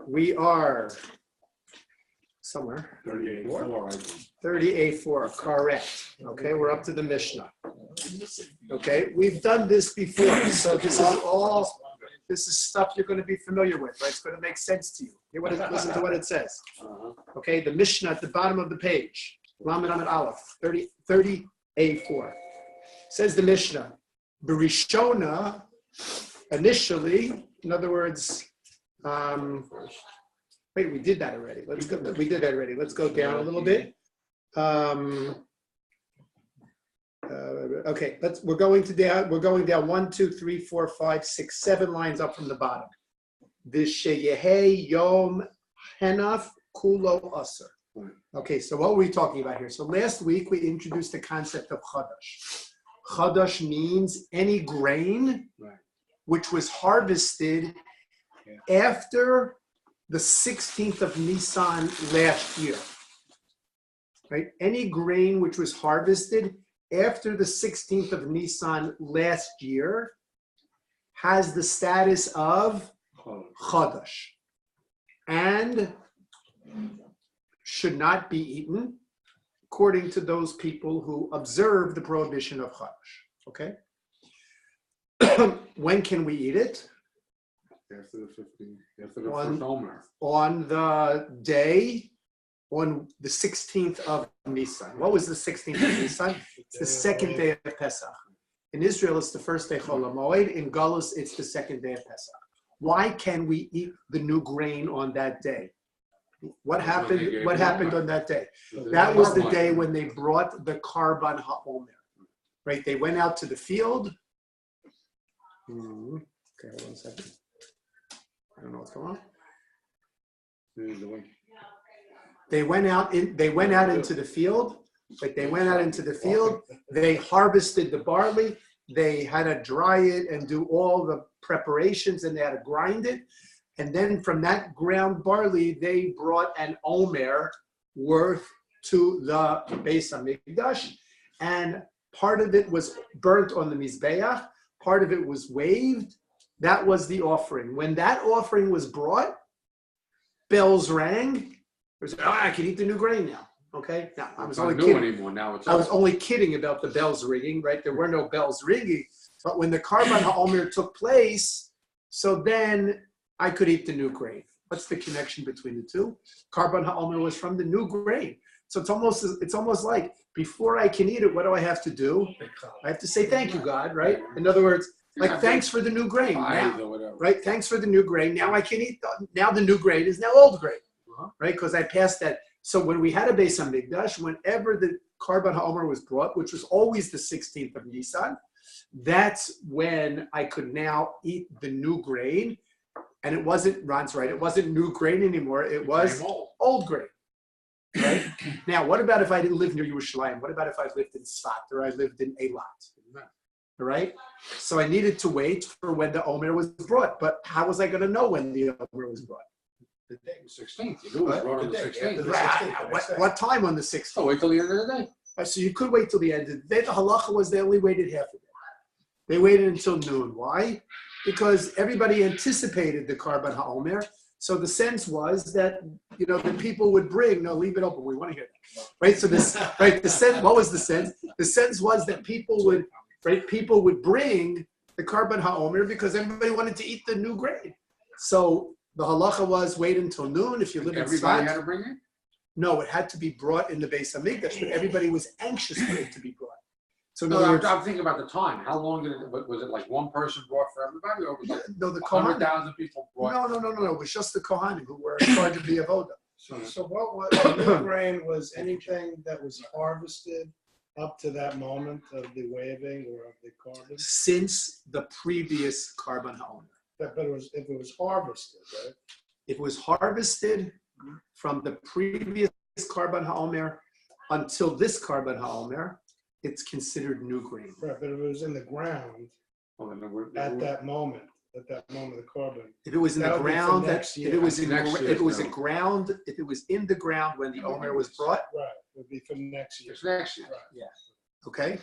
We are somewhere. 38.4, correct. Okay, we're up to the Mishnah. Okay, we've done this before, so this is stuff you're going to be familiar with, right? It's going to make sense to you. Listen to what it says. Okay, the Mishnah at the bottom of the page, Lamed Amid Aleph, 30A4. Says the Mishnah, Berishona, initially, in other words, wait, we did that already. Let's go. We did that already. Let's go down a little bit. Okay, we're going down 1, 2, 3, 4, 5, 6, 7 lines up from the bottom. Visheyehe yom henaf kulo aser. Okay, so what were we talking about here? So last week we introduced the concept of chadash. Chadash means any grain which was harvested after the 16th of Nisan last year. Right? Any grain which was harvested after the 16th of Nisan last year has the status of chadash and should not be eaten according to those people who observe the prohibition of chadash. Okay? When can we eat it? After the 15th, after the first Omer. On the day, on the 16th of Nisan. What was the 16th of Nisan? It's the second day of Pesach. In Israel, it's the first day Chol HaMoed. In Galus, it's the second day of Pesach. Why can we eat the new grain on that day? What happened? What happened on that day? That was the day when they brought the Karban HaOmer. Right? They went out to the field. Okay, hold on a second. I don't know what's going on. They went out into the field. Like they went out into the field. They harvested the barley. They had to dry it and do all the preparations, and they had to grind it. And then from that ground barley, they brought an omer worth to the Beis Hamikdash, and part of it was burnt on the Mizbeach. Part of it was waved. That was the offering. When that offering was brought, bells rang. I can eat the new grain now. Okay. Now I was only kidding. Anymore. Now I was only kidding about the bells ringing. Right? There were no bells ringing. But when the Karban HaOmer took place, so then I could eat the new grain. What's the connection between the two? Karban HaOmer was from the new grain. So it's almost like before I can eat it, what do I have to do? I have to say thank you, God. Right? In other words. Like, thanks for the new grain. Now, right? Thanks for the new grain. Now I can eat. Now the new grain is now old grain. Right? Because I passed that. So when we had a Beis Hamikdash, whenever the Karban HaOmer was brought, which was always the 16th of Nisan, that's when I could now eat the new grain. And it wasn't, Ron's right, it wasn't new grain anymore. It was old grain. Right? Now, what about if I didn't live near Yerushalayim? What about if I lived in Sfat or I lived in Eilat? All right, so I needed to wait for when the Omer was brought. But how was I going to know when the Omer was brought? The day was 16th. You knew it was brought on the 16th. What time on the 16th? Oh, wait till the end of the day. So you could wait till the end of the day. The halacha was they only waited half a day. They waited until noon. Why? Because everybody anticipated the Karban HaOmer. So the sense was that, the people would bring, no, leave it open. We want to hear that. Right? So the sense, what was the sense? The sense was that people would bring the Karban HaOmer because everybody wanted to eat the new grain. So the halacha was wait until noon. If you live in everybody had to bring it? No, it had to be brought in the Beis Hamikdash, but everybody was anxious for it to be brought. So I'm thinking about the time. How long did it? Was it like one person brought for everybody, or was it the 100,000 people brought? No. It was just the Kohanim who were in charge of the avoda. So what was the new grain? Was anything that was harvested up to that moment of the waving or of the carbon? Since the previous Karban HaOmer. But if it was harvested, right? It was harvested from the previous Karban HaOmer until this Karban HaOmer. It's considered new grain. Right, but if it was in the ground at that moment, the carbon. If it was in the ground, if it was in the ground when the Omer was brought, right, it would be for next year. It's next year. Right. Yeah. Okay.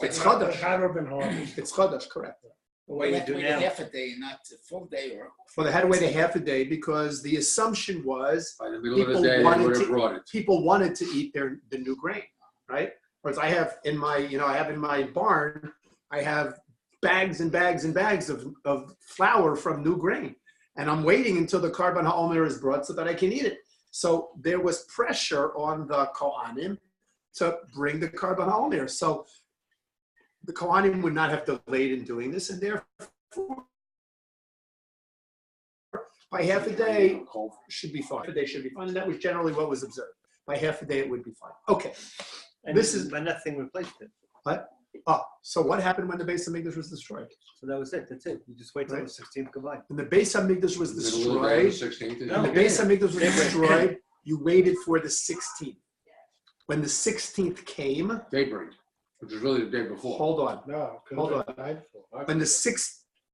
It's It chadash. had been harvested. It's chadash, correct. Why you have to wait a now? half a day and not a full day or? Well, they had to wait a half a day because the assumption was By the middle of the People day, they wanted would have to- brought it. people wanted to eat the new grain, right? Whereas I have in my barn, I have bags and bags and bags of flour from new grain. And I'm waiting until the Karban HaOmer is brought so that I can eat it. So there was pressure on the Kohanim to bring the Karban HaOmer. So the Kohanim would not have delayed in doing this, and therefore by half a day should be fine. Half a day should be fine, and that was generally what was observed. By half a day, it would be fine. Okay. And This is- but nothing replaced it. So what happened when the Beis Hamikdash was destroyed? So that was it. That's it. You just wait till Right. the 16th combined. When the Beis Hamikdash was Middle of the day, destroyed, 16th. No, when the yeah, Beis Hamikdash was Daybreak. destroyed, you waited for the 16th. When the 16th came, Daybreak, which was really the day before. hold on. No, could Hold have been nightfall.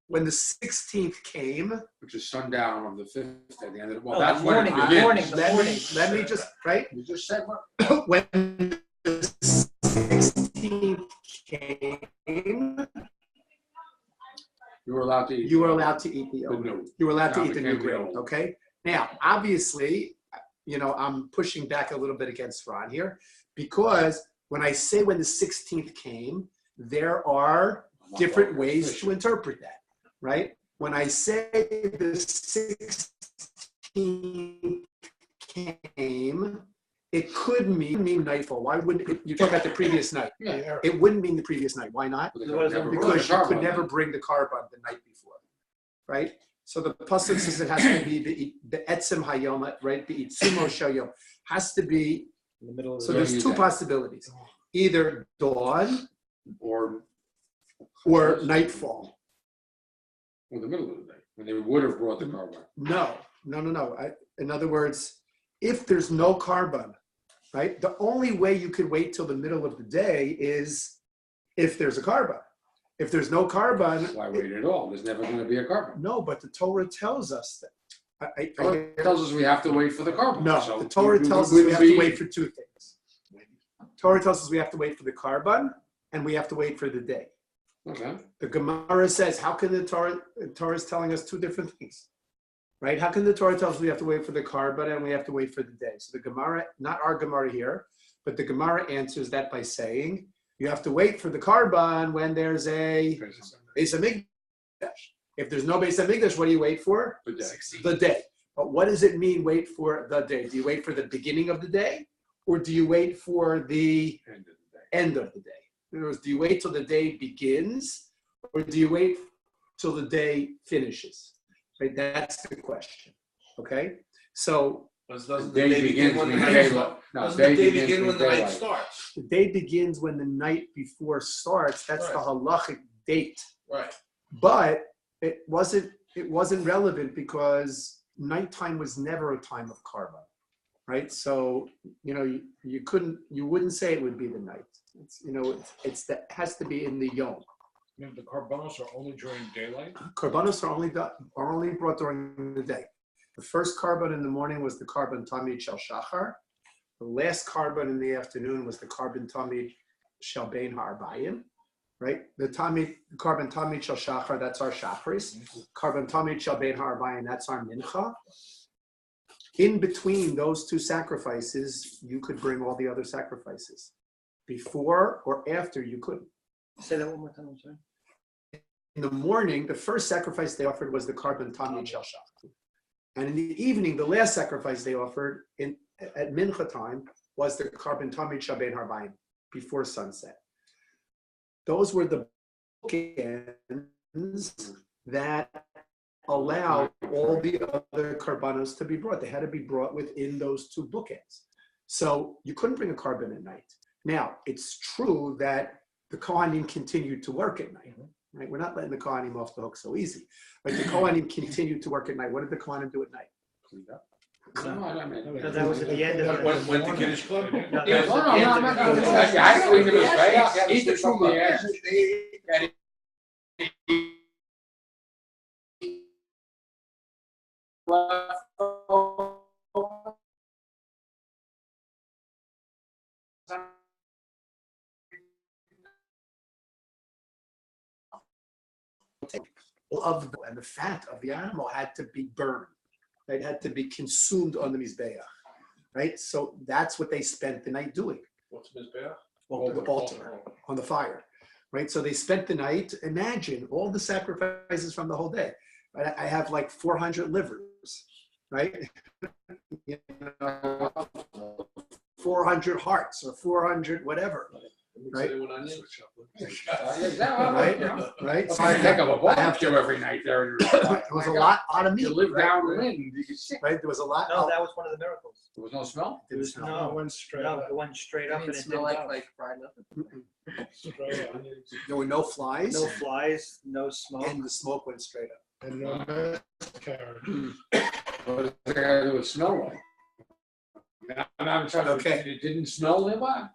When the 16th came, Which is sundown of the 5th at the end of the, well, Oh, that's the when morning, it the begins. morning, the let morning. me just, right? You just said what? When the 16th came, You were allowed to eat. you were allowed to eat the the oat. new. You were allowed to Now eat the new became the grain, old. okay? Now, obviously, I'm pushing back a little bit against Ron here because when I say when the 16th came, there are different ways to interpret that, right? When I say the 16th came, it could mean nightfall. Why wouldn't it? You're talking about the previous night. Yeah. It wouldn't mean the previous night. Why not? But they Because never brought Because the you carbon could never then. bring the carbon the night before, right? So the pasuk says it has to be the etzem hayom, right? The itzumo shayom has to be. In the middle of So the During there's the two day. possibilities: either dawn Or or nightfall. in the middle of the day, when they would have brought the carbon. No. In other words, if there's no carbon, right? The only way you could wait till the middle of the day is if there's a carbon. If there's no carbon, Why wait at all? There's never gonna be a carbon. no. But the Torah tells us that. I Torah tells us we have to wait for the carbon. No, So the Torah tells us we wouldn't have to be- wait for two things. Torah tells us we have to wait for the carbon and we have to wait for the day. Okay. The Gemara says, how can the Torah is telling us two different things, right? How can the Torah tell us we have to wait for the carbon and we have to wait for the day? So the Gemara, not our Gemara here, but the Gemara answers that by saying, you have to wait for the carbon when there's a Beis Hamikdash. If there's no Beis Hamikdash, what do you wait for? The day. The day. But what does it mean, wait for the day? Do you wait for the beginning of the day? Or do you wait for the End of the day. end of the day? In other words, do you wait till the day begins? Or do you wait till the day finishes? Right, that's the question. Okay? So Doesn't The day begins when the when night daylight. starts? No, Doesn't the day begins begin when the night daylight. starts? the day begins when the night before starts. That's the halachic date. Right. But it wasn't relevant because nighttime was never a time of carbon, right? So you wouldn't say it would be the night. It's that has to be in the yom. The carbonos are only during daylight? Karbanos are only brought during the day. The first carbon in the morning was the carbon tamid shel shachar. The last carbon in the afternoon was the carbon tamid shel bein ha'arbayim. Right? The carbon tamid shel shachar, that's our shachris. Carbon tamid shel bein ha'arbayim, that's our mincha. In between those two sacrifices, you could bring all the other sacrifices. Before or after, you couldn't. Say that one more time, I'm sorry. In the morning, the first sacrifice they offered was the carbon tamid shel shachar. And in the evening, the last sacrifice they offered at mincha time was the carbon tamid shel bein ha'arbayim, before sunset. Those were the bookends that allowed all the other carbonos to be brought. They had to be brought within those two bookends. So you couldn't bring a carbon at night. Now, it's true that the Kohanim continued to work at night. Right? We're not letting the Kohanim off the hook so easy. But the Kohanim continued to work at night. What did the Kohanim do at night? Clean up. No, I mean. No, that was at the end of the. Went to Kiddush Club? No, that Yeah, was no, at the end no, of no, the- no, no, no. You had to clean his face. Eat the truma. take and the fat of the animal had to be burned. It had to be consumed on the Mizbeach, right? So that's what they spent the night doing. What's Mizbeach? On the altar, on the fire, right? So they spent the night. Imagine all the sacrifices from the whole day. Right? I have like 400 livers, right? 400 hearts or 400 whatever, right? Right? Right? It's So like a heck of a I have barbecue every night there. it was a lot of meat. You live right? downwind, you get sick. Right? There was a lot. No, that was one of the miracles. There was no smell? Didn't smell. No, it went straight No, up. it went straight up and it didn't go. fried nothing. Straight up. There were no flies, No flies, no smoke. and the smoke went straight up. And no miscarriage. What does that got to do with smell like? I'm trying to, Okay. it didn't smell nearby?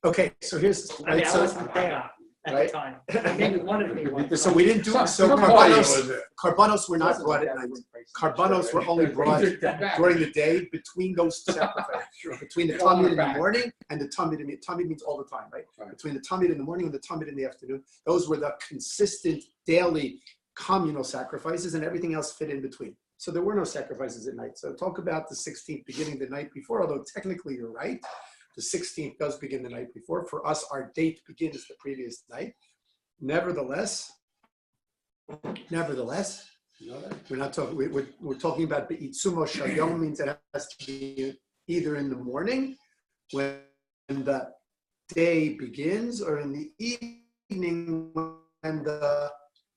Okay, so here's I mean, right. I wasn't there at right. the time. Maybe one of me was. So we didn't do so. What party was Carbonos, it? carbonos were not brought at night. Carbonos were only brought during the day between those sacrifices. Between the Tamid in the morning and the Tamid in the Tamid means all the time, right? Right. Between the Tamid in the morning and the Tamid in the afternoon. Those were the consistent daily communal sacrifices, and everything else fit in between. So there were no sacrifices at night. So talk about the 16th beginning the night before, although technically you're right. The 16th does begin the night before. For us, our date begins the previous night. Nevertheless, we're not talking. We're talking about beitzumo shayom means it has to be either in the morning when the day begins, or in the evening when the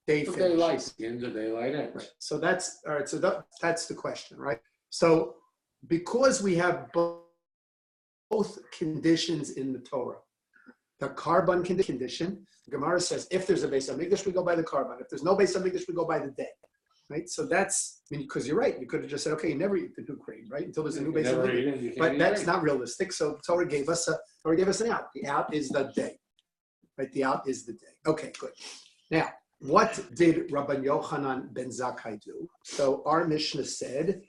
day The finishes. daylight, the end of daylight ends. Right. So that's all right. So that's the question, right? So because we have both conditions in the Torah, the carbon condition, Gemara says if there's a Beis Hamikdash, we go by the carbon. If there's no Beis Hamikdash, we go by the day, right? So that's, I mean, because you're right. You could have just said, okay, you never eat the new grain, right? Until there's a new Beis Never Hamikdash. eat it, you can't But eat that's it. not realistic. So the Torah gave us an out. The out is the day, right? The out is the day. Okay, good. Now, what did Rabban Yochanan ben Zakkai do? So our Mishnah said,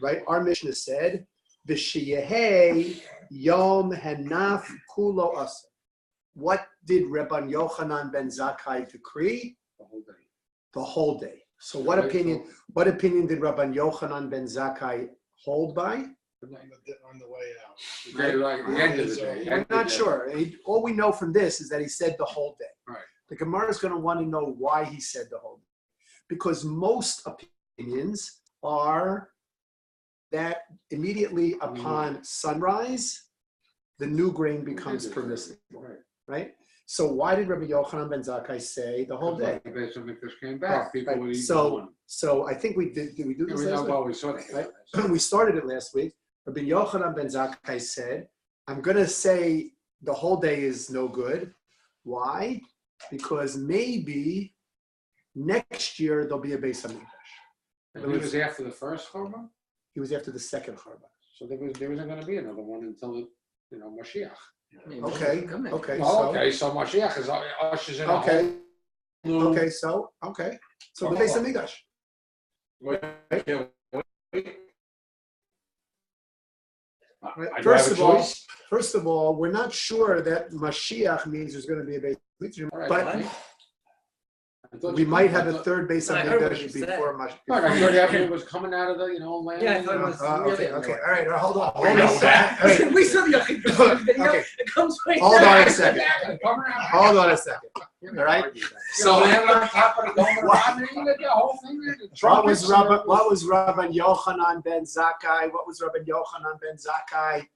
right? Our Mishnah said, "V'sheyehei yom hanaf kulo asa." What did Rabban Yochanan ben Zakkai decree? The whole day. The whole day. So what opinion? What opinion did Rabban Yochanan ben Zakkai hold by? On the way out. Okay, like at the end of the day. We're not sure. All we know from this is that he said the whole day. Right. The Gemara is going to want to know why he said the whole day. Because most opinions are that immediately upon sunrise, the new grain becomes permissible, Right. right? So why did Rabbi Yochanan ben Zakkai say the whole day? The Beis Hamikdash came back. People Right. would eat So, one. so I think we did we do Yeah, this we know last week? what we saw that. Right? We started it last week. Rabbi Yochanan ben Zakkai said, I'm going to say the whole day is no good. Why? Because maybe next year there'll be a Beis Hamikdash. And he was after the first Churban, He was after the second Churban. so there wasn't going to be another one until Mashiach. Okay, okay, Oh, so, okay, so Mashiach is ushers in a okay, whole new. okay, so the Beis Hamikdash. Wait, Right. I do have a choice. First of all, we're not sure that Mashiach means there's going to be a Beis Hamikdash, All right, but I thought we you- might have I a thought- third Beis I heard what you Hamikdash said. before Mashiach. Right, I thought after it was coming out of the land. Yeah, I thought it was Okay, really. all right, hold on. We know that. All right. We saw the video. Okay. It comes right Hold there. on a second. Hold on a second. All right. So So land on top of the dome around it, you get the whole thing there, the trumpets. what was Rabban Yochanan ben Zakkai? What was Rabban Yochanan ben Zakkai?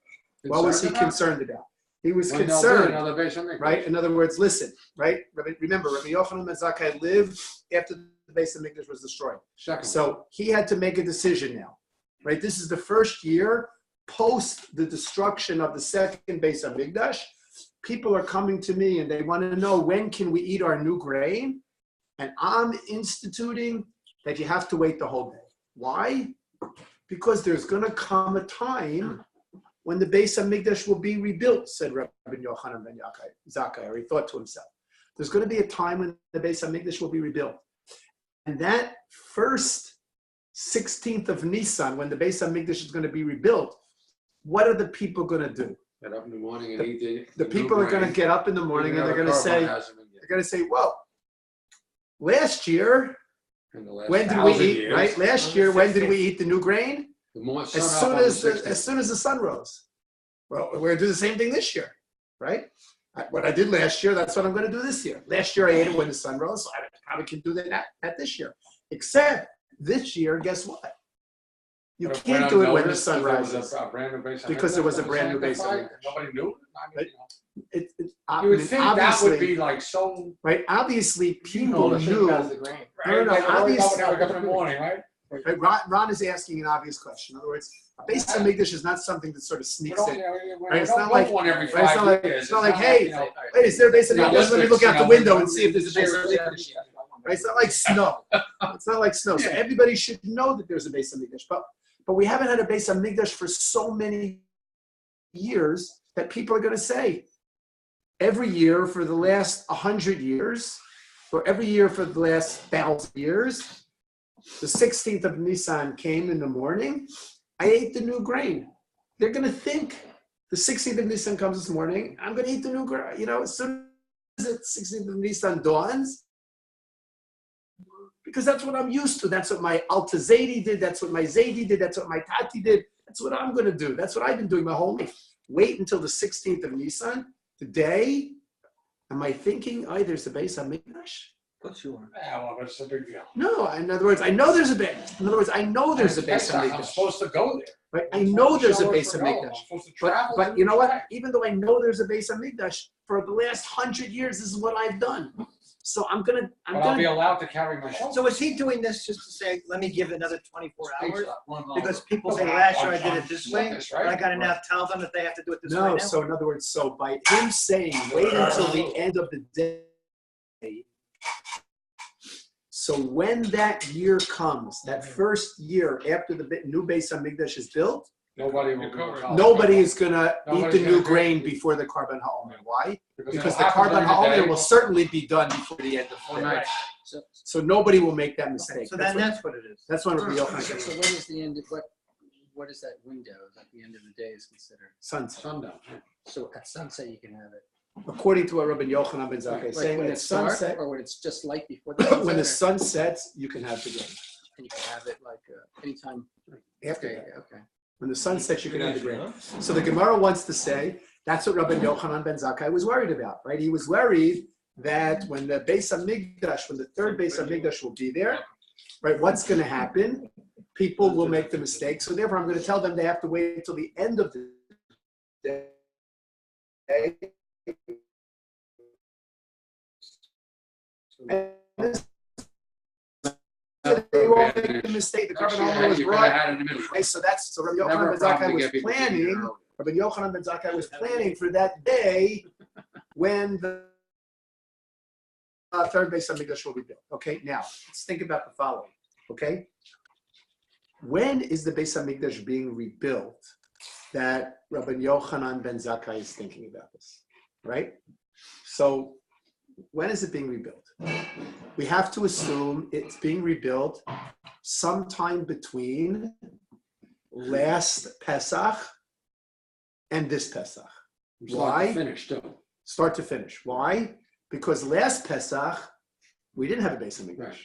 What was he concerned about? He was When there'll be concerned, another Beis Hamikdash. right? In other words, listen, right? Remember, Rabbi Yochanan ben Zakkai lived after the Beis Hamikdash was destroyed. Second. So he had to make a decision now, right? This is the first year post the destruction of the second Beis Hamikdash. People are coming to me and they want to know, when can we eat our new grain? And I'm instituting that you have to wait the whole day. Why? Because there's going to come a time when the Beis Hamikdash will be rebuilt, said Rabbi Yochanan ben Zakkai, or he thought to himself. There's going to be a time when the Beis Hamikdash will be rebuilt. And that first 16th of Nisan, when the Beis Hamikdash is going to be rebuilt, what are the people going to do? Get up in the morning and eat The people are going to get up in the morning and they're going to say, whoa, Last year, In the last when did we 1,000 eat? years, Right, last year, when did we eat the new grain? The sun As up soon on the as 16th. the sun rose. Well, we're gonna do the same thing this year, right? What I did last year, that's what I'm gonna do this year. Last year I ate it when the sun rose, so I probably can do that this year. Except this year, guess what? You But if can't we do it don't when the notice sun that there was rises. a brand new base of Because there was a Hamikdash brand new base of sanctified, Hamikdash. Nobody knew. I mean, You you would think that would be like so. right. Obviously, people Ownership knew. the grain. Right? No, Like, obviously- when they wake up in the morning, right? Right, Ron is asking an obvious question. In other words, a base of Hamikdash is not something that sort of We sneaks don't, in. you know, we Right, it's don't not build like- one every right, it's 5 not like- years. it's not like, hey, you know, Wait, is there a base of you know, Hamikdash? Let me look out the you window know, and see if there's a base of Hamikdash. Right? It's not like snow. It's not like snow. So Yeah. everybody should know that there's a base of Hamikdash. But we haven't had a base of Hamikdash for so many years that people are going to say, every year for the last 100 years, or every year for the last 1,000 years, the 16th of Nisan came in the morning, I ate the new grain. They're going to think the 16th of Nisan comes this morning, I'm going to eat the new grain. You know, as soon as the 16th of Nisan dawns, because that's what I'm used to. That's what my Alta Zaidi did. That's what my Zaidi did. That's what my Tati did. That's what I'm going to do. That's what I've been doing my whole life. Wait until the 16th of Nisan. Today, am I thinking, oh, there's a base on Mikdash? What's your? Yeah, well, it's a big deal. No, in other words, I know there's a base. In other words, I know there's a base on I'm Mikdash. supposed to go there. Right? I know there's a Show base us on to go. Mikdash. I'm supposed to But, travel but to you know what? check. Even though I know there's a base on Mikdash, for the last 100 years, this is what I've done. So I'm But I'll be allowed to carry my shoulder. So is he doing this just to say, let me give it another 24 hours? Because Because people say last year I did it this way, Right? but I gotta now tell them that they have to do it this way No, now? so in other words, so by him saying, wait until the end of the day, so when that year comes, that first year after the new Beis HaMikdash is built, Nobody will You're covered. go. nobody is going to eat Nobody's the gonna new go. grain before the Karban HaOmer. Why? Because it'll the happen Karban during the HaOmer day. will certainly be done before the end of the day. Right. So nobody will make that mistake. So then that's what it is. That's one of the So when is the end of what is that window that the end of the day is considered? sunset. Sundown. So at sunset you can have it. According to what Rabbi Yochanan ben Zakkai Like is saying, when at it's dark sunset, or when it's just light before the sunset? when the or- sun sets, you can have the grain. and you can have it like anytime. After Okay, that. okay. When the sun sets, you can have the grain. So the Gemara wants to say that's what Rabbi Yochanan ben Zakkai was worried about, right? He was worried that when the Beis HaMikdash, when the third Beis HaMikdash will be there, right? What's going to happen? People will make the mistake. So therefore, I'm going to tell them they have to wait until the end of the day. And this- they won't make the mistake. The Karban HaOmer was brought. Okay, so that's so Rabbi Yochanan ben Zakkai was planning. Rabbi Yochanan ben Zakkai was planning for that day when the third Beis HaMikdash will be built. Okay, now let's think about the following. Okay, when is the Beis HaMikdash being rebuilt? That Rabbi Yochanan ben Zakkai is thinking about this, right? So when is it being rebuilt? We have to assume it's being rebuilt sometime between last Pesach and this Pesach. Why? Finished too. Start to finish. Why? Because last Pesach, we didn't have a Beis HaMikdash. Right.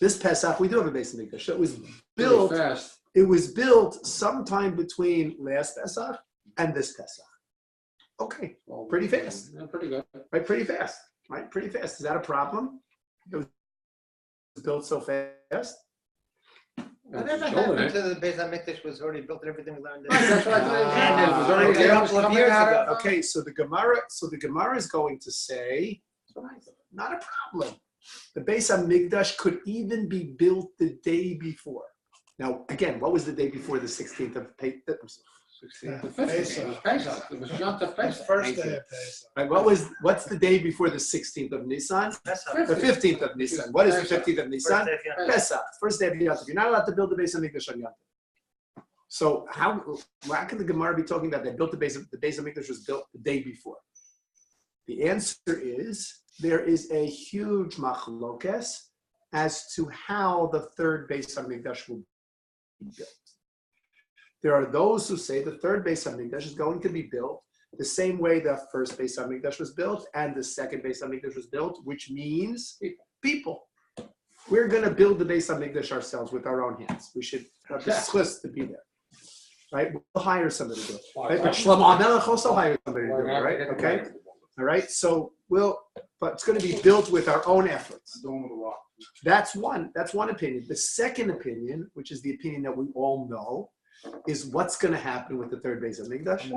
This Pesach, we do have a Beis HaMikdash. So it was Really built. fast. It was built sometime between last Pesach and this Pesach. Okay, Well, pretty fast. Yeah, pretty good. right? Pretty fast, right? Pretty fast. Is that a problem? It was built so fast. Whatever happened to the Beis HaMikdash was already built and everything we learned. That's what I It was already okay, there. a couple of years ago. Okay, so the Gemara is going to say, not a problem. The Beis HaMikdash could even be built the day before. Now, again, what was the day before the 16th of Pesach? The 15th. It was Pesach. It was Yom Tov The Pesach. first day of Pesach. Right, what's the day before the 16th of Nisan? That's how. The 15th of Nisan. What is the 15th of Nisan? First day, yeah. Pesach, first day of Yom Tov. You're not allowed to build the Beis HaMikdash on Yom Tov. So how can the Gemara be talking about they built the Beis HaMikdash was built the day before? The answer is there is a huge machlokes as to how the third Beis HaMikdash will be built. There are those who say the third Beis HaMikdash is going to be built the same way the first Beis HaMikdash was built and the second Beis HaMikdash was built, which means people. we're going to build the Beis HaMikdash ourselves with our own hands. We should have the schus to be there. Right? We'll hire somebody to do it. Right? But Shlomo HaMelech also hired somebody to do it, right? Okay? All right? So but it's going to be built with our own efforts. That's one opinion. The second opinion, which is the opinion that we all know, is what's going to happen with the third Beis HaMikdash.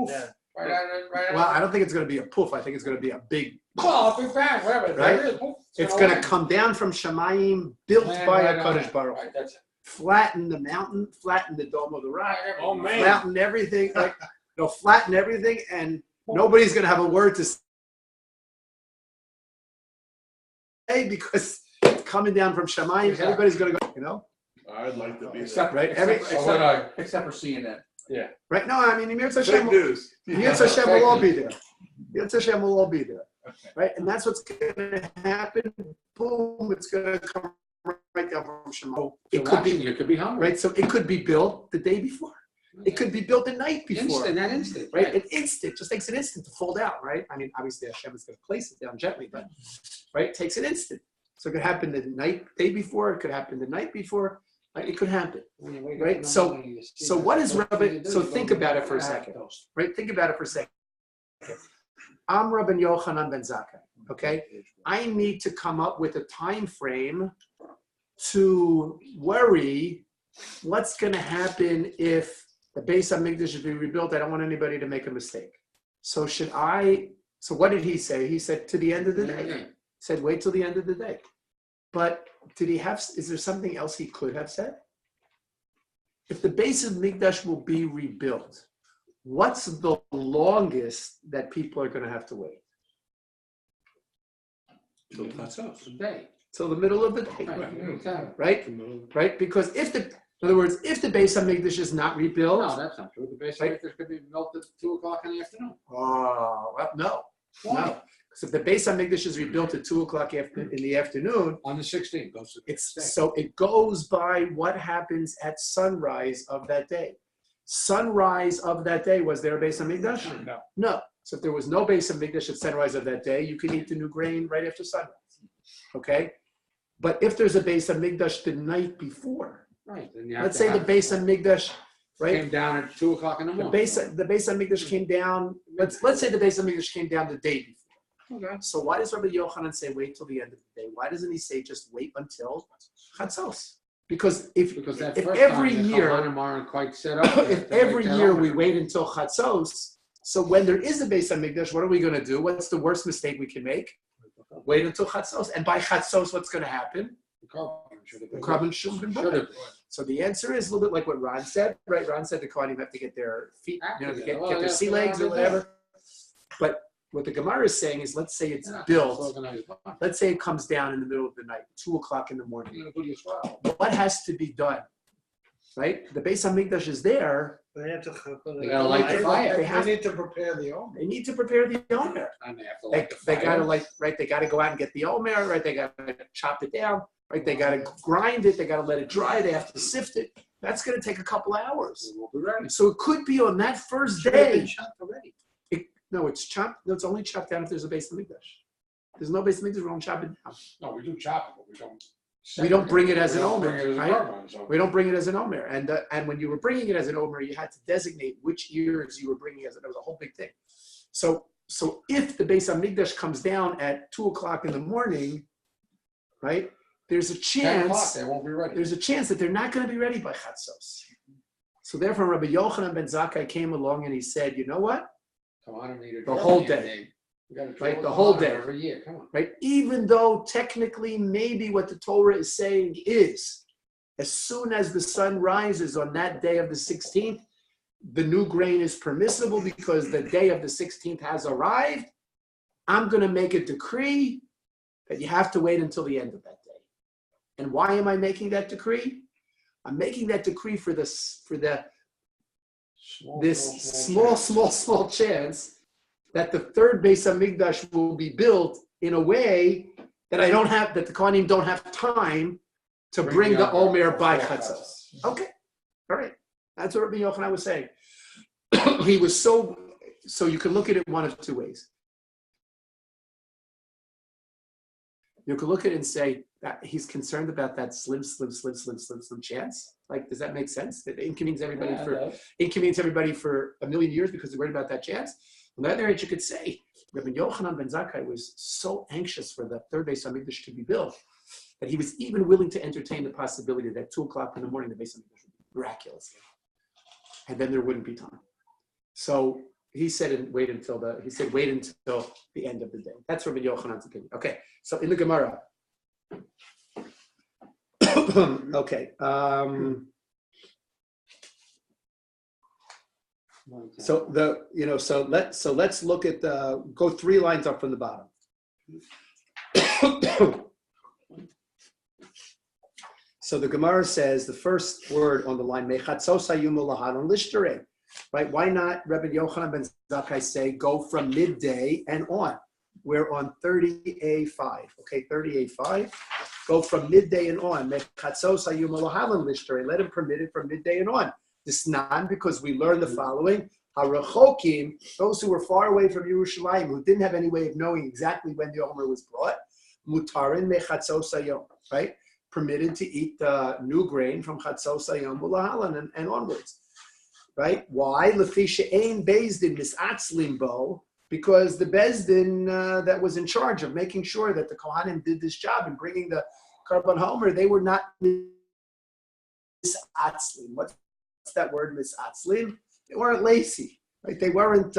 Well, I don't think it's going to be a poof. I think it's going to be a big, big bang, whatever. Right? It's going to come down from Shamayim, built by HaKadosh Baruch Hu. Right, that's it. Flatten the mountain, flatten the dome of the rock, Oh, man. flatten everything, flatten everything, and nobody's going to have a word to say because it's coming down from Shamayim. Exactly. Everybody's going to go, I'd like to be there. Except, Right, except for CNN. Right? No, I mean, Yirtz Fake Hashem, news. Yirtz Hashem will all be there. Yirtz Hashem will all be there. Right? And that's what's going to happen. Boom, it's going to come right down from Shamayim. You could be hungry. Right? So it could be built the day before. It could be built the night before. Instant. Right? An instant. Just takes an instant to fold out, right? I mean, obviously Hashem is going to place it down gently, but right? It takes an instant. So it could happen the day before, it could happen the night before. Right? It could happen. Right? So what is Rabbi? So think about it for a second. Right? Think about it for a second. I'm Rabbi Yochanan ben Zakkai. Okay? I need to come up with a time frame to worry what's going to happen if the Beis HaMikdash should be rebuilt. I don't want anybody to make a mistake. So what did he say? He said to the end of the day. He said, wait till the end of the day. But is there something else he could have said? If the Beis HaMikdash will be rebuilt, what's the longest that people are going to have to wait? Till the middle of the day. Right? Because in other words, if the Beis HaMikdash is not rebuilt. No, that's not true. The Beis HaMikdash could be melted at 2:00 in the afternoon. Oh, well, no. Why? No. Because if the Beis HaMikdash is rebuilt at 2:00 in the afternoon, On the 16th, goes to the so it goes by what happens at sunrise of that day. Sunrise of that day, was there a Beis HaMikdash? No. No. So if there was no Beis HaMikdash at sunrise of that day, you can eat the new grain right after sunrise. Okay? But if there's a Beis HaMikdash the night before, Right. Then you have let's to say the have- Beis HaMikdash, right? came down at 2:00 in the The morning. Beis HaMikdash came down. Let's say the Beis HaMikdash came down the day before. Okay. So why does Rabbi Yochanan say wait till the end of the day? Why doesn't he say just wait until Chatzos? Because if Because that if first every time the year Kohanim aren't quite set up. yet if to make every that year oven. we wait until Chatzos, so when there is a Beis HaMikdash, what are we going to do? What's the worst mistake we can make? Wait until Chatzos, and by Chatzos, what's going to happen? The carbon should have The been. carbon should have been Should burned. have. So the answer is a little bit like what Ron said, right? Ron said the Kohanim have to get their feet, get their sea legs or whatever. But what the Gemara is saying is, let's say it's built. Let's say it comes down in the middle of the night, 2:00 in the morning. What has to be done? Right? The Beis HaMikdash is there. They have to They gotta light the fire. They need to prepare the oven. They need to prepare the Omer. And they have to They light the fire. gotta they gotta go out and get the Omer, right? They gotta chop it down, right? They gotta grind it, they gotta let it dry, they have to sift it. That's gonna take a couple of hours. We'll be ready. So it could be on that first day. No, it's chopped. No, it's only chopped down if there's a Beis HaMikdash. There's no Beis HaMikdash, we don't chop it down. No, we do chop it, but we don't. We don't bring it as an We don't omer, bring it as a right? carbon, so- We don't bring it as an Omer. And when you were bringing it as an Omer, you had to designate which years you were bringing as an Omer. It was a whole big thing. So if the Beis HaMikdash comes down at 2:00 in the morning, right, there's a 10 o'clock, chance, they won't be ready. there's a chance that they're not going to be ready by Chatzos. So therefore, Rabbi Yochanan ben Zakkai came along and he said, you know what? Come on, I need a The whole drum day. We gotta Right, drill the it whole on day. Every year, come on. Right? Even though technically maybe what the Torah is saying is, as soon as the sun rises on that day of the 16th, the new grain is permissible because the day of the 16th has arrived. I'm going to make a decree that you have to wait until the end of that day. And why am I making that decree? I'm making that decree for this small chance that the third Beis HaMikdash will be built in a way that that the Kohanim don't have time to bring the Omer by Chatzos. Okay, all right. That's what Rabbi Yochanan was saying. He was so you can look at it one of two ways. You could look at it and say that he's concerned about that slim chance. Like, does that make sense? That inconvenience everybody for a million years because they're worried about that chance. On the other hand, you could say Rabbi Yochanan ben Zakkai was so anxious for the third Beis Hamikdash to be built that he was even willing to entertain the possibility that 2:00 in the morning the Beis Hamikdash would be miraculous, and then there wouldn't be time. So he said, wait until the end of the day. That's Rabbi Yochanan's opinion. Okay, so in the Gemara. Okay. So let's look at go 3 lines up from the bottom. So the Gemara says the first word on the line, Mechatzos hayum laharon lishterei. Right? Why not Rabbi Yochanan ben Zakkai say go from midday and on? We're on 30A5. Okay, 30A5. Go from midday and on. Mechatzos hayum laharon lishterei. Let him permit it from midday and on. This not because we learn the following. Harachokim, those who were far away from Yerushalayim, who didn't have any way of knowing exactly when the Omer was brought, mutarin mechatzos hayom, right? Permitted to eat the new grain from chatzos hayom ulahalan and onwards, right? Why? Lefisha ein bezdin misatzlim bo, because the bezdin that was in charge of making sure that the Kohanim did this job and bringing the Karban Homer, they were not misatzlim. What's that word, misatzlim? They weren't lazy, right? They weren't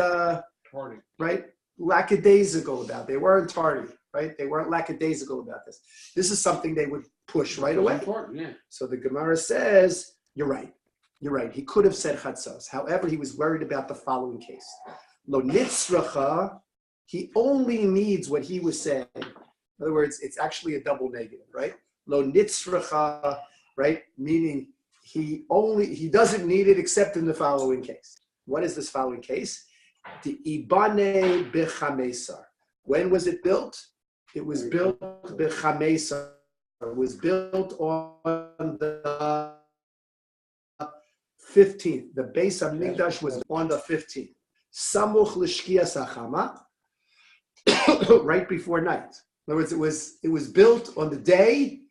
right, lackadaisical about it. They weren't tardy, right? They weren't lackadaisical about this. This is something they would push right away. Yeah. So the Gemara says, you're right. He could have said chatzos. However, he was worried about the following case. Lo nitzracha, he only needs what he was saying. In other words, it's actually a double negative, right? Lo nitzracha, right? Meaning he doesn't need it except in the following case. What is this following case? The ibane bechamesar. When was it built? It was built bechamesar. It was built on the 15th. The Beis Hamikdash was on the 15th. Samuch l'shkias hachama, right before night. In other words, it was built on the day,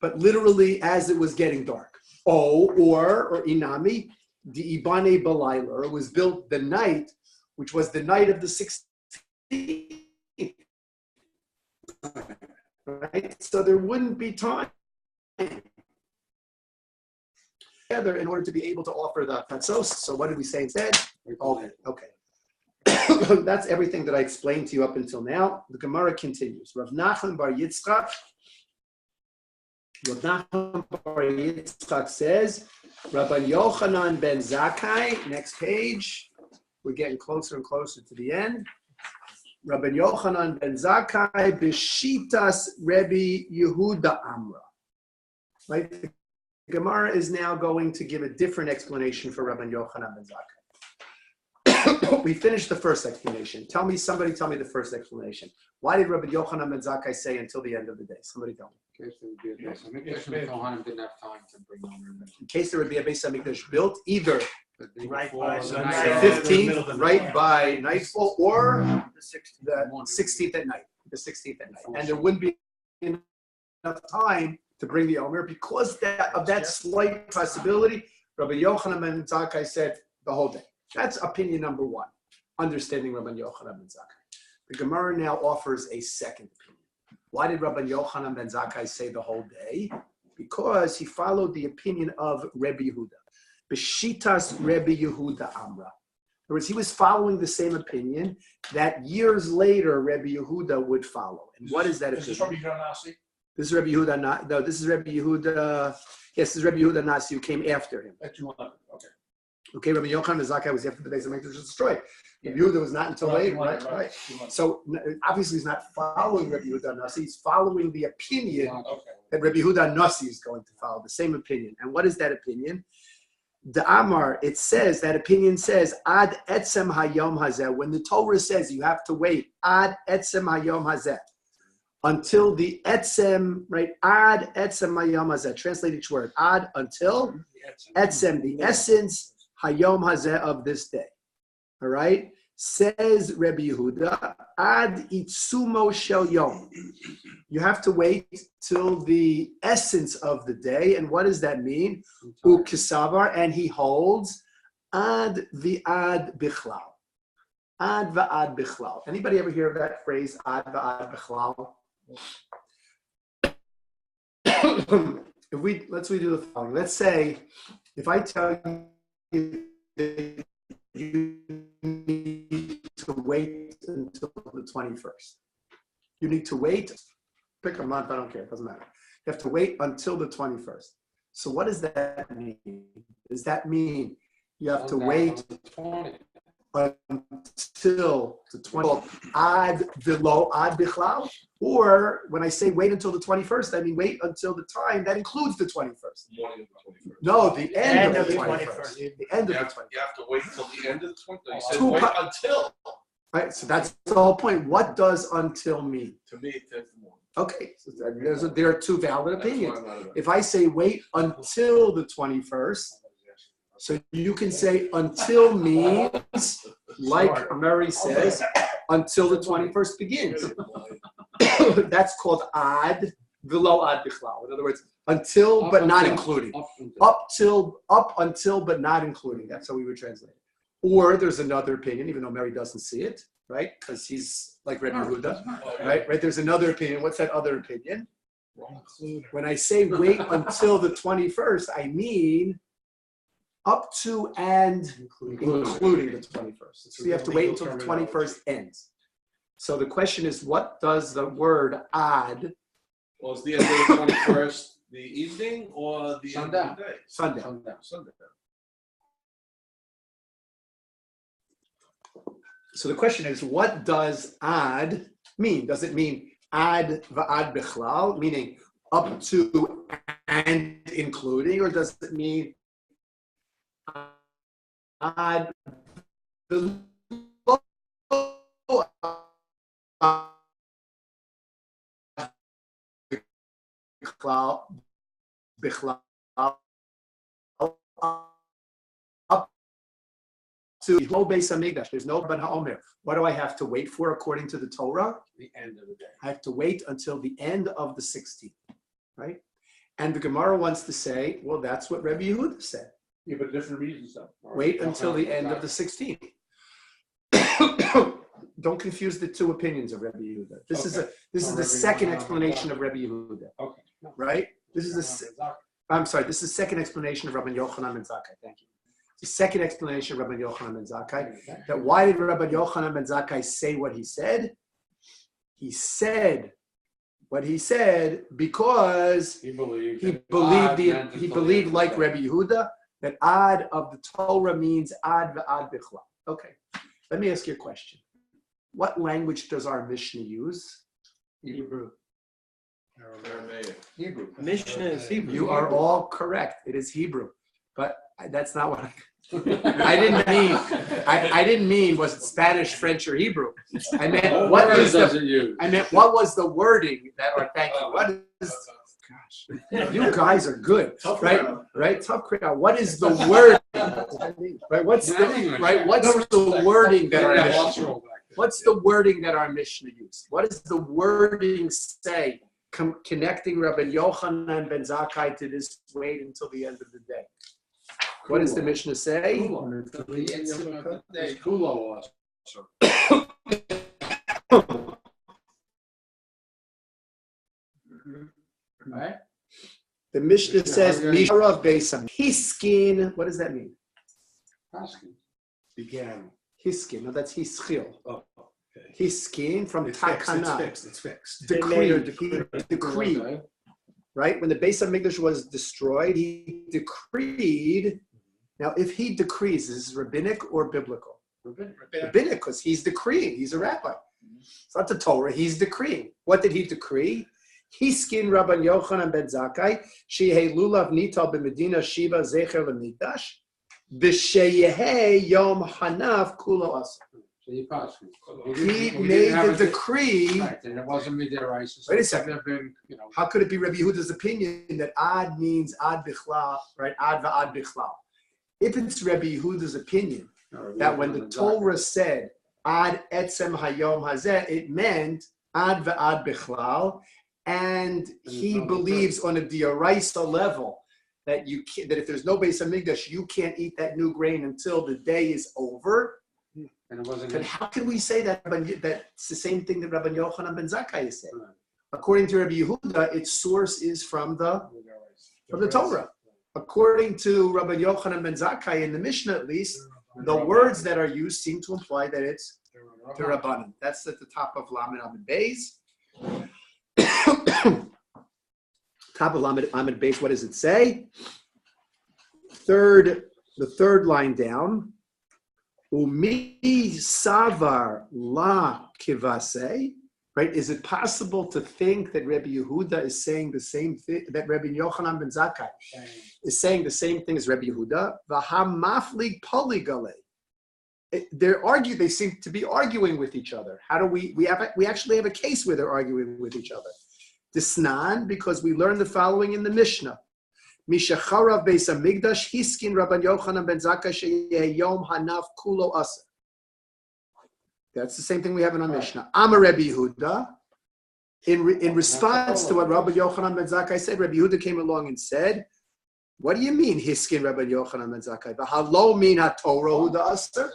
but literally as it was getting dark. Or inami, the ibane balayla. It was built the night, which was the night of the 16th. Right? So there wouldn't be time together in order to be able to offer the chatzos. So what did we say instead? Okay. That's everything that I explained to you up until now. The Gemara continues. Rav Nachman bar Yitzchak says, Rabbi Yochanan ben Zakkai, next page. We're getting closer and closer to the end. Rabbi Yochanan ben Zakkai b'shitas Rebbe Yehuda Amra. Right? The Gemara is now going to give a different explanation for Rabbi Yochanan ben Zakkai. We finished the first explanation. Somebody tell me the first explanation. Why did Rabbi Yochanan ben Zakkai say until the end of the day? Somebody tell me. In case there would be a Beis Hamikdash, the Kohanim didn't have time to bring on. In case there would be a Beis Hamikdash built, either Right before by the sunset. night. 15th, right by nightfall, or the 16th at night. The 16th at night. And there wouldn't be enough time to bring the Omer because of that slight possibility. Rabbi Yochanan ben Zakkai said the whole day. That's opinion number one, understanding Rabbi Yochanan ben Zakkai. The Gemara now offers a second opinion. Why did Rabbi Yochanan ben Zakkai say the whole day? Because he followed the opinion of Rebbe Yehuda. B'shitas Rebbe Yehuda Amra. In other words, he was following the same opinion that years later Rebbe Yehuda would follow. And what is that opinion? Is this Rabbi Yehuda Nasi? This is Rebbe Yehuda. No, this is Rebbe Yehuda. Yes, this is Rebbe Yehuda Nasi who came after him. At 211. Okay. Okay, Rabbi Yochanan ben Zakkai was after the Beis Hamikdash was destroyed. Rebbe Yehuda was not until later, right? So obviously he's not following Rebbe Yehuda Nasi. He's following the opinion that Rebbe Yehuda Nasi is going to follow, the same opinion. And what is that opinion? The Amar, it says, that opinion says, Ad etzem hayom hazeh. When the Torah says you have to wait, Ad etzem hayom hazeh, until the etzem, right? Ad etzem hayom hazeh. Translate each word. Ad, until, etzem, the essence, hayom hazeh, of this day. All right? Says Rabbi Yehuda, ad itsumo shel yom. You have to wait till the essence of the day. And what does that mean? Ukisavar, and he holds ad v'ad bichlal. Ad v'ad bichlal. Anybody ever hear of that phrase, ad v'ad bichlal? Let's do the following. Let's say, if I tell you that you need to wait until the 21st. You need to wait, pick a month, I don't care, it doesn't matter. You have to wait until the 21st. So what does that mean? Does that mean you have to wait until the 20th, ad velo ad bichlal? Or when I say wait until the 21st, I mean wait until the time that includes the 21st. Morning of the 21st. No, the end of the 21st. 21st. The end of the 21st. You have to wait until the end of the 21st. You said Two wait po- until. Right, so that's the whole point. What does until mean? To me, it's the morning. Okay, so there are two valid That's why opinions. I'm not about it. If I say wait until the 21st, so you can say until means, like Mary says, until the 21st begins. That's called ad, velo ad bichlal. In other words, until but not including. Up until but not including. That's how we would translate it. Or there's another opinion, even though Mary doesn't see it, right? Because he's like Rebbe Yehuda, right? Right? There's another opinion. What's that other opinion? When I say wait until the 21st, I mean up to and including the 21st. So you have to wait until the 21st ends. So the question is, what does the word ad, Well, it's the end of the 21st, the evening, or the end of the day? sundown? Sunday. So the question is, what does ad mean? Does it mean ad va'ad bichlal, meaning up to and including, or does it mean ad below bichlal up to whole Beis Hamikdash? There's no Ban HaOmer. What do I have to wait for according to the Torah? The end of the day. I have to wait until the end of the 16th, right? And the Gemara wants to say, well, that's what Rebbe Yehuda said. Yeah, but different reasons though. Wait until the end of the 16th. Don't confuse the two opinions of Rebbe Yehuda. This is the second explanation of Rebbe Yehuda, Okay. right? This is the second explanation of Rabban Yochanan ben Zakkai. Thank you. The second explanation of Rabban Yochanan ben Zakkai. That why did Rabban Yochanan ben Zakkai say what he said? He said what he said because He believed. he believed like Rebbe Yehuda that ad of the Torah means ad v'ad bichlal. Okay, let me ask you a question. What language does our Mishnah use? Hebrew. Aramaic. Hebrew. Mishnah is Hebrew. You are all correct. It is Hebrew, but that's not what I didn't mean. I didn't mean was it Spanish, French, or Hebrew. I meant what words is does the. it use? I meant what was the wording that? Or thank you. What is? Gosh, you guys are good, right? Right? Tough crowd. What is the wording? Right? What's the wording that our Mishnah? What's the wording that our Mishnah used? What does the wording say? Connecting Rabbi Yochanan ben Zakkai to this wait until the end of the day. What does the Mishnah say? Kulo also. Right? The Mishnah says Misharav Beisam Hiskin. What does that mean? Began. Hiskin. No, that's Hischil. Oh, okay. Hiskin from It's fixed. It's Takana. fixed. It's fixed. Decreed. Right? When the Beis Hamikdash was destroyed, he decreed. Now, if he decrees, is this rabbinic or biblical? Rabbinic, because he's decreeing. He's a rabbi. It's not the Torah. He's decreeing. What did he decree? Hiskin Rabban Yochanan ben Zakkai, Shehei Lulav Nital b'Medina Shiva Zecher l'Mikdash, B'Sheyehei Yom Hanav Kulo Asa. So you pass. He made the decree. Right, and it wasn't Midiraisa. Wait a second. Been, How could it be Rabbi Yehuda's opinion that ad means ad bichlal, right? Ad va'ad bichlal. If it's Rabbi Yehuda's opinion that when the Torah said ad etzem hayom hazeh, it meant ad ve'ad bichlal, and he believes on a dioraisa level that that if there's no Beis Hamikdash, you can't eat that new grain until the day is over. And it wasn't. But how can we say that that's the same thing that Rabbi Yochanan ben Zakkai is saying? According to Rabbi Yehuda, its source is from the Torah. According to Rabbi Yochanan ben Zakkai, in the Mishnah at least, the words that are used seem to imply that it's the Rabbanan. That's at the top of Lamed Amid Beis. Top of Lamed Beis, what does it say? The third line down. Umi savar la kivase. Right? Is it possible to think that Rabbi Yehuda is saying the same thing, that Rabbi Yochanan ben Zakkai is saying the same thing as Rabbi Yehuda? V'hamaflig poligale. They seem to be arguing with each other. How do we actually have a case where they're arguing with each other. Disnan, because we learn the following in the Mishnah. Mishacharav Beis Hamikdash hiskin Rabban Yochanan ben Zakkai sheyom hanaf kulo aser. That's the same thing we have in our Mishnah. Amar Rabbi Yehuda. In response to what Rabbi Yochanan ben Zakkai said, Rabbi Yehuda came along and said, "What do you mean hiskin Rabbi Yochanan ben Zakkai? V'halo min haTorah hu aser."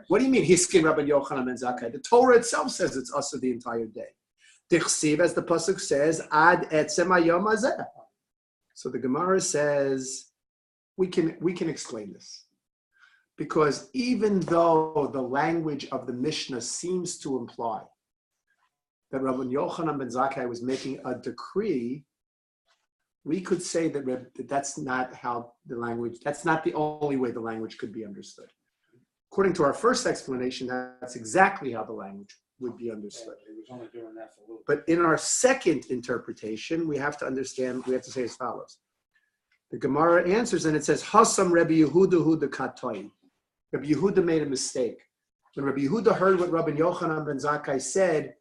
What do you mean hiskin Rabbi Yochanan ben Zakkai? The Torah itself says it's aser the entire day. Tichsiv, as the pasuk says, ad etzem hayom hazeh. So the Gemara says we can explain this, because even though the language of the Mishnah seems to imply that Rabbi Yochanan ben Zakkai was making a decree, we could say that that's not how the language. That's not the only way the language could be understood. According to our first explanation, that's exactly how the language would be understood. He was only doing that for a little. But in our second interpretation, we have to say as follows. The Gemara answers and it says, Hasam Rabbi Yehuda hu dekatoin. Rabbi Yehuda made a mistake. When Rabbi Yehuda heard what Rabbi Yochanan ben Zakkai said,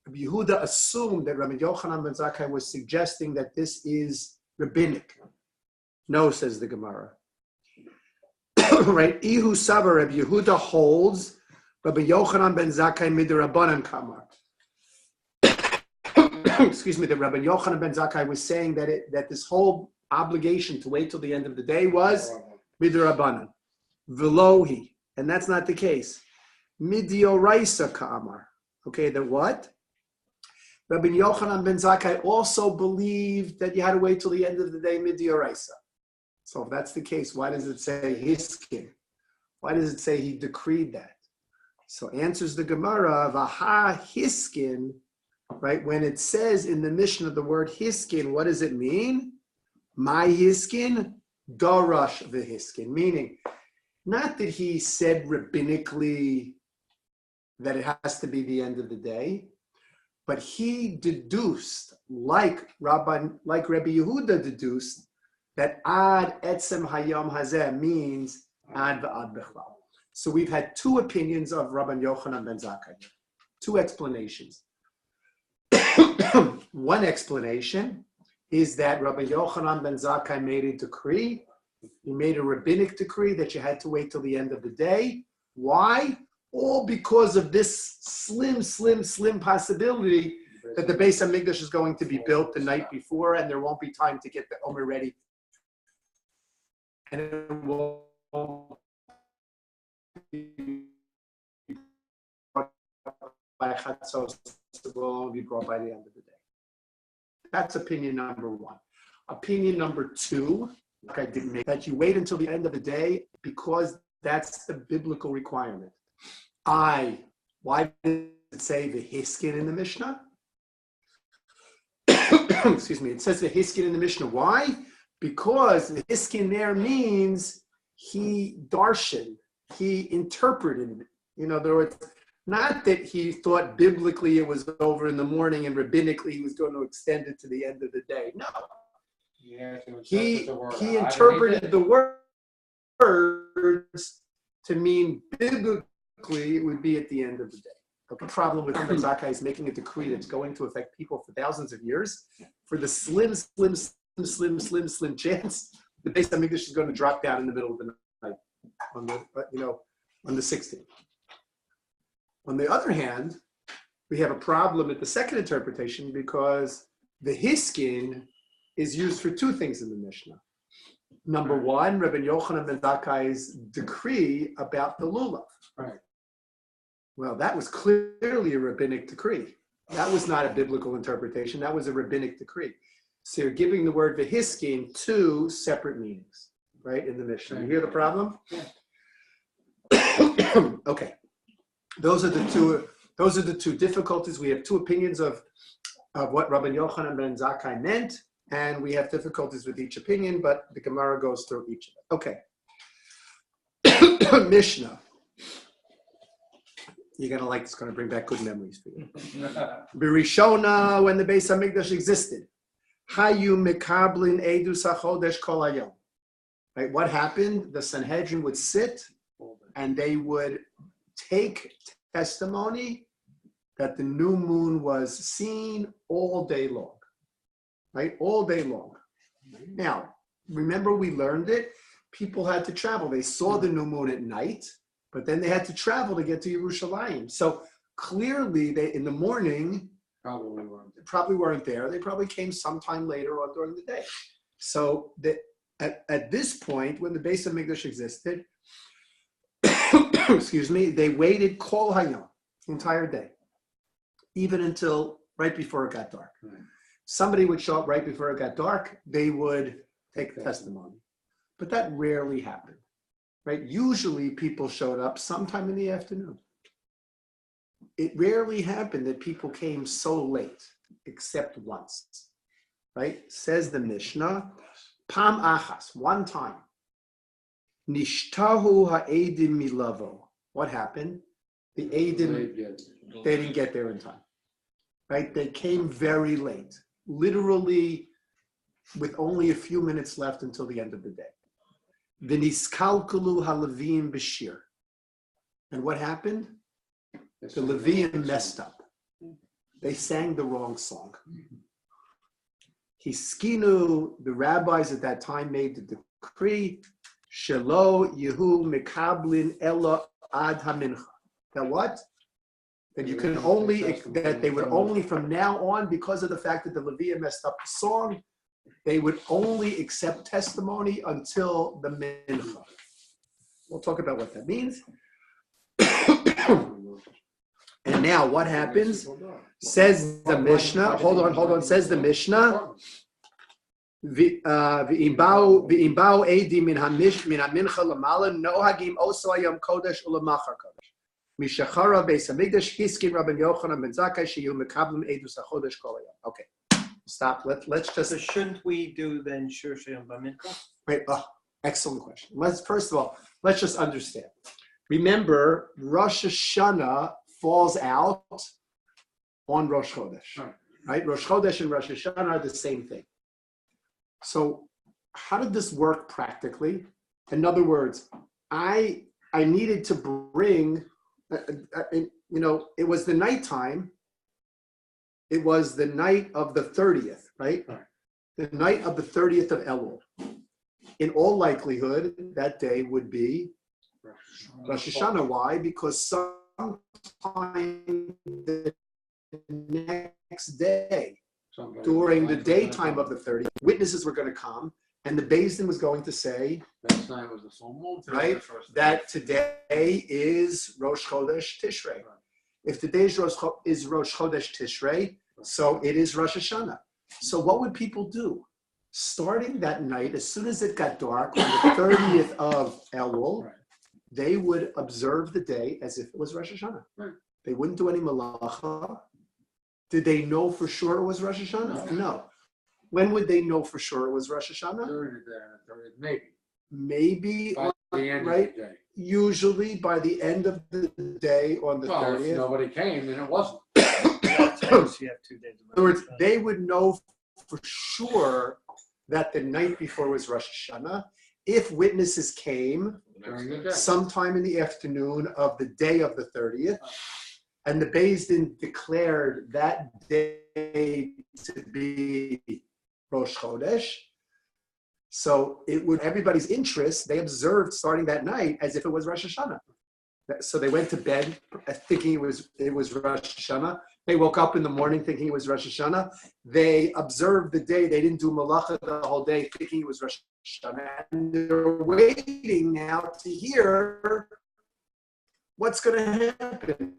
Rabbi Yehuda assumed that Rabbi Yochanan ben Zakkai was suggesting that this is rabbinic. No, says the Gemara. Right? Ihu Saba, Rabbi Yehuda holds Rabbi Yochanan ben Zakkai midrabanan kamar. Excuse me, that Rabbi Yochanan ben Zakkai was saying that this whole obligation to wait till the end of the day was midrabanan. Velohi, and that's not the case. Midioraisa kamar. Okay, then what? Rabbi Yochanan ben Zakkai also believed that you had to wait till the end of the day midioraisa. So if that's the case, why does it say hiskin? Why does it say he decreed that? So answers the Gemara, Vaha hiskin, right? When it says in the Mishnah the word hiskin, what does it mean? My hiskin, darash v'hiskin, meaning not that he said rabbinically that it has to be the end of the day, but he deduced, like Rabbi Yehuda deduced, that ad etzem hayom hazeh means ad v'ad bichlal. So we've had two opinions of Rabban Yochanan ben Zakkai, two explanations. One explanation is that Rabbi Yochanan ben Zakkai made a decree. He made a rabbinic decree that you had to wait till the end of the day. Why? All because of this slim possibility that the Beis Hamikdash is going to be built the night before and there won't be time to get the Omer ready. And it will be brought by Chatzos, it will only be brought by the end of the day. That's opinion number one. Opinion number two, I didn't make that you wait until the end of the day because that's the biblical requirement. Why did it say the hiskin in the Mishnah? Excuse me, it says the hiskin in the Mishnah. Why? Because the hiskin there means he darshan, he interpreted it. In other words, not that he thought biblically it was over in the morning and rabbinically he was going to extend it to the end of the day. No. He interpreted the words to mean biblically it would be at the end of the day. The problem with Rabbi Zakkai is making a decree that's going to affect people for thousands of years. For the slim chance, the Beis Hamikdash is going to drop down in the middle of the night on the 16th. On the other hand, we have a problem with the second interpretation because the hiskin is used for two things in the Mishnah. Number one, Rabbi Yochanan ben Zakkai's decree about the lulav. Right. Well, that was clearly a rabbinic decree. That was not a biblical interpretation. That was a rabbinic decree. So you're giving the word vehiskin two separate meanings, right, in the Mishnah. You hear the problem? Yeah. Okay. Those are the two difficulties. We have two opinions of what Rabbi Yochanan ben Zakkai meant, and we have difficulties with each opinion, but the Gemara goes through each of it. Okay. Mishnah. You're going to like this, it's going to bring back good memories for you. Berishona, when the Beis HaMikdash existed. Hayu mekablin edus hachodesh kol hayom. Right, what happened? The Sanhedrin would sit and they would take testimony that the new moon was seen all day long. Right, all day long. Now, remember we learned it. People had to travel. They saw the new moon at night, but then they had to travel to get to Yerushalayim. So clearly, they in the morning probably weren't there. They probably came sometime later or during the day. So at this point, when the Beis HaMikdash existed, excuse me, they waited kol hayom, the entire day, even until right before it got dark. Right. Somebody would show up right before it got dark. They would take the testimony, but that rarely happened. Right? Usually, people showed up sometime in the afternoon. It rarely happened that people came so late, except once, right? Says the Mishnah, Pam achas, one time. Nishtahu ha'edim milavo. What happened? The edim, they didn't get there in time, right? They came very late, literally with only a few minutes left until the end of the day. V'niskalkulu haLevim b'shir. And what happened? The Leviim messed up. They sang the wrong song. Hiskinu, the rabbis at that time made the decree, Shelo Yehu Mekablin Ella Ad Hamincha. That what? That you can only, that they would only from now on, because of the fact that the Leviim messed up the song, they would only accept testimony until the mincha. We'll talk about what that means. And now what happens? Says the Mishnah, hold on, says the Mishnah, V'imbao edi min ha-mincha l'mala nohagim oso hayom kodesh u'lemachar kodesh. Mishachara Beis HaMikdash hiskin Rabbi Yochanan ben Zakkai sheyu mekablim edus ha-chodesh kol hayom. Okay, stop. Let's just. So shouldn't we do then shur sheyom b'mincha? Wait, excellent question. First of all, let's just understand. Remember, Rosh Hashana falls out on Rosh Chodesh, right? Rosh Chodesh and Rosh Hashana are the same thing. So how did this work practically? In other words, I needed to bring, it was the nighttime. It was the night of the 30th, right? The night of the 30th of Elul. In all likelihood, that day would be Rosh Hashanah. Why? Because sometime the next day, during the daytime of the 30th, witnesses were going to come, and the Beis Din was going to say, last night was the full moon, right, that today is Rosh Chodesh Tishrei. If today is Rosh Chodesh Tishrei, so it is Rosh Hashanah. So what would people do? Starting that night, as soon as it got dark, on the 30th of Elul, they would observe the day as if it was Rosh Hashanah. Right. They wouldn't do any malacha. Did they know for sure it was Rosh Hashanah? No. When would they know for sure it was Rosh Hashanah? Maybe by the end right? of the day. Usually by the end of the day on the 30th. If nobody came, then it wasn't. You have 2 days. In other words, they would know for sure that the night before was Rosh Hashanah. If witnesses came sometime in the afternoon of the day of the 30th, and the Beis Din declared that day to be Rosh Chodesh, so it would everybody's interest. They observed starting that night as if it was Rosh Hashanah. So they went to bed thinking it was Rosh Hashana. They woke up in the morning thinking it was Rosh Hashana. They observed the day. They didn't do malacha the whole day thinking it was Rosh Hashana. And they're waiting now to hear what's going to happen.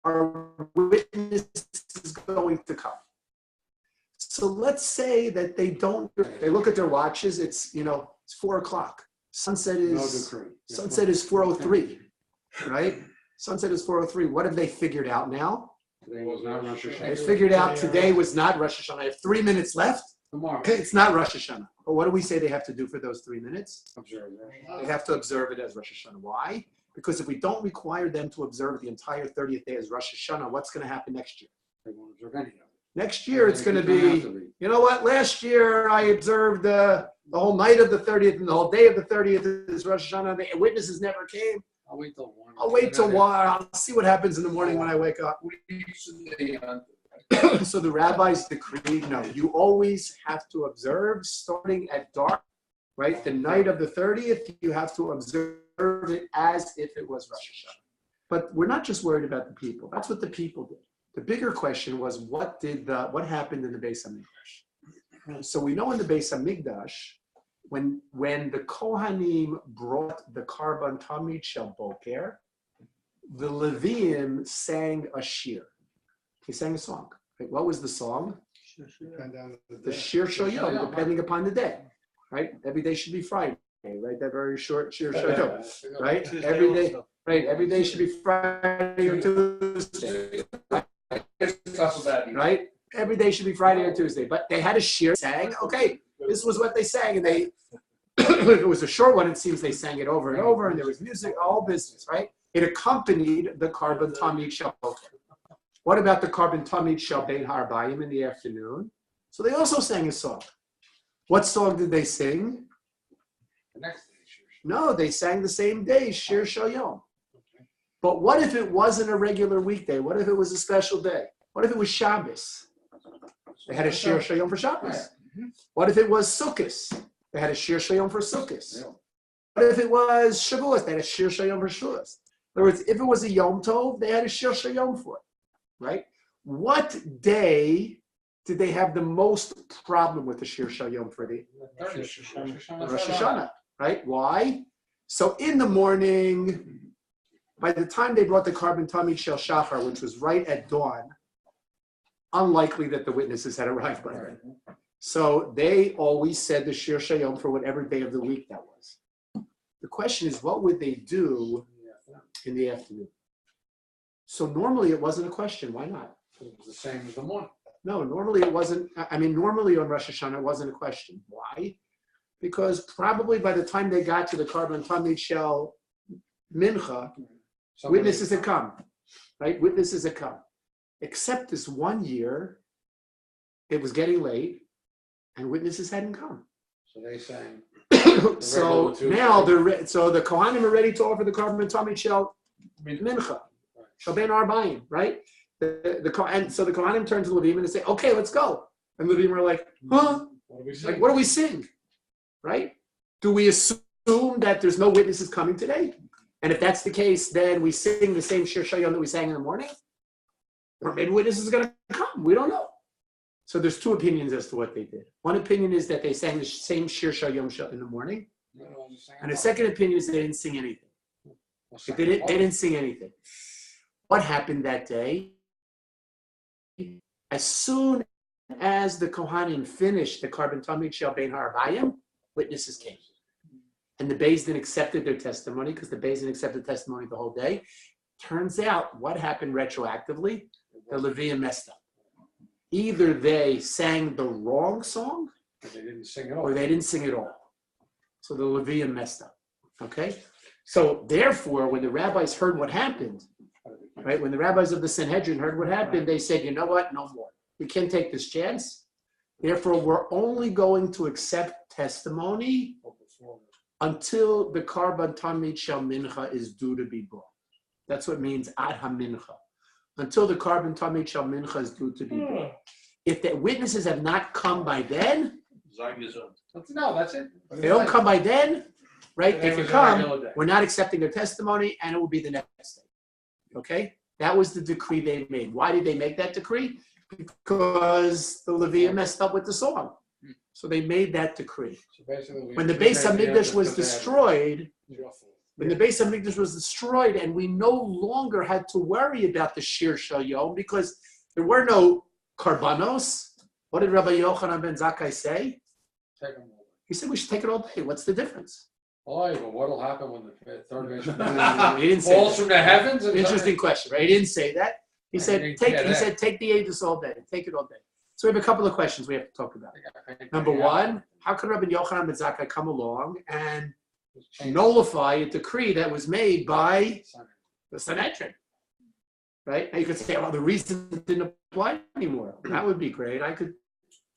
Our witness is going to come. So let's say that they don't. They look at their watches. It's 4 o'clock. Sunset is 4:03, right? Sunset is 4:03. What have they figured out now? Today was not Rosh They Hashanah. figured out today was not Rosh Hashanah. I have 3 minutes left. Tomorrow. It's not Rosh Hashanah. But what do we say they have to do for those 3 minutes? Observe that. They have to observe it as Rosh Hashanah. Why? Because if we don't require them to observe the entire 30th day as Rosh Hashanah, what's going to happen next year? They won't observe any of it. Next year, it's going to They don't have be, read. you know what? Last year, I observed the whole night of the 30th and the whole day of the 30th is Rosh Hashanah. The witnesses never came. I'll wait till 1. I'll wait till 1. I'll see what happens in the morning when I wake up. So the rabbis decreed, no, you always have to observe starting at dark, right? The night of the 30th, you have to observe it as if it was Rosh Hashanah. But we're not just worried about the people. That's what the people did. The bigger question was, what happened in the Beis Hamikdash? So we know in the Beis Hamikdash, when the Kohanim brought the Karban Tamid Shel Boker, the Leviim sang a shir. They sang a song. Right? What was the song? The Shir Shel Yom, depending upon the day. Right? Every day should be Friday. Right? That very short Shir Shel Yom. Right? Every day. Right? Every day should be Friday or Tuesday. Right? Every day should be Friday or Tuesday. But they had a shir sang. Okay, this was what they sang, and they. If it was a short one, it seems they sang it over and over, and there was music, all business, right? It accompanied the Karban Tamid Shel Boker. What about the Karban Tamid Shel Bein Ha'arbayim in the afternoon? So they also sang a song. What song did they sing? The next day, sure. No, they sang the same day, Shir Shel Yom. But what if it wasn't a regular weekday? What if it was a special day? What if it was Shabbos? They had a Shir Shel Yom for Shabbos. What if it was Sukkot? They had a Shir Shel Yom for Sukkot. What if it was Shavuos? They had a Shir Shel Yom for Shavuos. In other words, if it was a Yom Tov, they had a Shir Shel Yom for it, right? What day did they have the most problem with the Shir Shel Yom for the Rosh Hashanah, right? Why? So in the morning, by the time they brought the Karban Tamid Shel Shachar, which was right at dawn, unlikely that the witnesses had arrived by then. So they always said the Shir Shel Yom for whatever day of the week that was. The question is, what would they do in the afternoon? So normally it wasn't a question. Why not? It was the same as the morning. No, normally it wasn't. Normally on Rosh Hashanah it wasn't a question. Why? Because probably by the time they got to the Karban Tamid Shel Mincha, witnesses had come, right? Witnesses had come. Except this one year, it was getting late, and witnesses hadn't come. So they sang. So now the Kohanim are ready to offer the Karban Tamid Shel Mincha, Shel Bein Ha'arbayim, right? And so the Kohanim turn to the Levim and they say, "Okay, let's go." And the Levim are like, "Huh? What do we sing? Right? Do we assume that there's no witnesses coming today? And if that's the case, then we sing the same Shir Shel Yom that we sang in the morning? Or maybe witnesses are going to come. We don't know." So there's two opinions as to what they did. One opinion is that they sang the same Shir Shel Yom in the morning. And the second opinion is they didn't sing anything. They didn't sing anything. What happened that day? As soon as the Kohanim finished the Karban Tamid Shel Bein Ha'arbayim, witnesses came. And the Beis Din accepted their testimony because the Beis Din accepted testimony the whole day. Turns out what happened retroactively? The Leviim messed up. Either they sang the wrong song But they didn't sing at all. or they didn't sing at all. So the Leviim messed up. Okay? So therefore, when the rabbis heard what happened, right, when the rabbis of the Sanhedrin heard what happened, they said, you know what? No more. We can't take this chance. Therefore, we're only going to accept testimony until the Karban Tamid Shel Mincha is due to be brought. That's what it means ad ha-mincha. Until the Karban Tamid Shel Mincha is due to be brought. If the witnesses have not come by then, No, that's it. they don't come by then, right? And They it can was a come. regular day. We're not accepting their testimony, and it will be the next day. Okay? That was the decree they made. Why did they make that decree? Because the Levium messed up with the song. So they made that decree. So basically, we When the eliminate Beis the Hamikdash emphasis was that they had. destroyed, when the Beis Hamikdash was destroyed, and we no longer had to worry about the Shir Shal Yom because there were no karbanos. What did Rabbi Yochanan ben Zakkai say? Take them over. He said we should take it all day. What's the difference? Oh, but what'll happen when the third base He didn't say falls that. from the heavens? And Interesting question, right? He didn't say that. He I said didn't take. get He that. said take the Aegis all day. Take it all day. So we have a couple of questions we have to talk about. Number one, how could Rabbi Yochanan ben Zakkai come along and nullify a decree that was made by the Sanhedrin? Right? Now you could say, well, the reason didn't apply anymore. That would be great. I could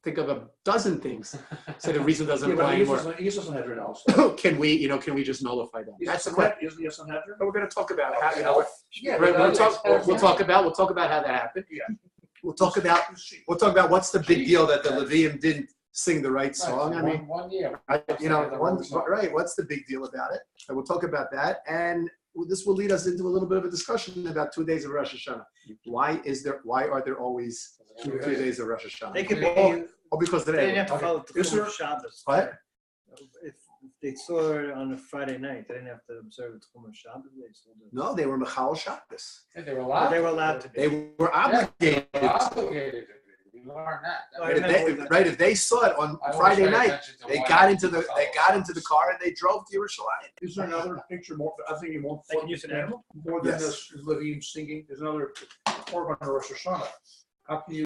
think of a dozen things. Say the reason doesn't apply anymore. He's a Sanhedrin also. Can we just nullify that? That's the question. Isn't he a Sanhedrin? We're going to talk about how, Yeah, we'll but talk about how that happened. Yeah. We'll talk about what's the big deal that the Levium didn't sing the right song. I mean, 1 year. what's the big deal about it? And we'll talk about that, and this will lead us into a little bit of a discussion about 2 days of Rosh Hashana. Why are there always 2 days of Rosh Hashanah? They could be, Or because they didn't have to follow the Is full there- Shabbos. What? If they saw it on a Friday night, they didn't have to observe the Chumash Shabbos. They still did. No, they were Mechal Shabbos. Yeah, they were But allowed. they were allowed to be. They were obligated. They were obligated. We learned that. Right, if they saw it on I always Friday pay night, attention to they why got into people the car and they drove to Yerushalayim. Is there another picture more, I think more They can use an animal? more than Yes. this Levine singing, there's another Korban Rosh Hashanah. How can you